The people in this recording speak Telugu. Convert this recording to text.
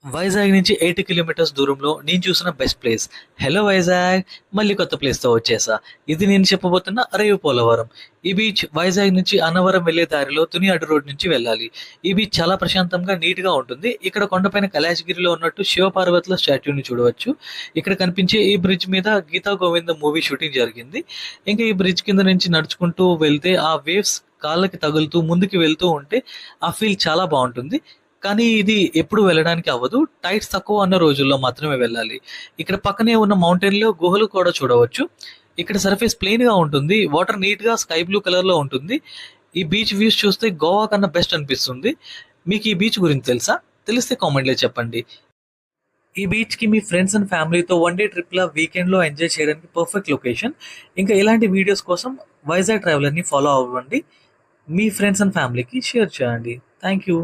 వైజాగ్ నుంచి 80 కిలోమీటర్స్ దూరంలో నేను చూసిన బెస్ట్ ప్లేస్. హలో వైజాగ్! మళ్ళీ కొత్త ప్లేస్‌తో వచ్చేసా. ఇది నేను చెప్పబోతున్న రేవు పోలవరం. ఈ బీచ్ వైజాగ్ నుంచి అన్నవరం వెళ్ళే దారిలో తునియాడు రోడ్ నుంచి వెళ్ళాలి. ఈ బీచ్ చాలా ప్రశాంతంగా, నీట్‌గా ఉంటుంది. ఇక్కడ కొండపైన కైలాసగిరిలో ఉన్నట్టు శివపార్వతుల స్టాట్యూని చూడవచ్చు. ఇక్కడ కనిపించే ఈ బ్రిడ్జ్ మీద గీతా గోవిందం మూవీ షూటింగ్ జరిగింది. ఇంకా ఈ బ్రిడ్జ్ కింద నుంచి నడుచుకుంటూ వెళ్తే ఆ వేవ్స్ కాళ్ళకి తగులుతూ ముందుకు వెళ్తూ ఉంటే ఆ ఫీల్ చాలా బావుంటుంది. కానీ ఇది ఎప్పుడు వెళ్ళడానికి అవ్వదు. టైడ్స్ తక్కువ ఉన్న రోజుల్లో మాత్రమే వెళ్ళాలి. ఇక్కడ పక్కనే ఉన్న మౌంటైన్‌లో గుహలు కూడా చూడవచ్చు. ఇక్కడ సర్ఫేస్ ప్లెయిన్‌గా ఉంటుంది. వాటర్ నీట్‌గా స్కై బ్లూ కలర్‌లో ఉంటుంది. ఈ బీచ్ వ్యూస్ చూస్తే గోవా కన్నా బెస్ట్ అనిపిస్తుంది. మీకు ఈ బీచ్ గురించి తెలుసా? తెలిస్తే కామెంట్‌లో చెప్పండి. ఈ బీచ్‌కి మీ ఫ్రెండ్స్ అండ్ ఫ్యామిలీతో వన్ డే ట్రిప్‌లా వీకెండ్‌లో ఎంజాయ్ చేయడానికి పర్ఫెక్ట్ లొకేషన్. ఇంకా ఇలాంటి వీడియోస్ కోసం వైజాగ్ ట్రావెలర్‌ని ఫాలో అవ్వండి. మీ ఫ్రెండ్స్ అండ్ ఫ్యామిలీకి షేర్ చేయండి. Thank you.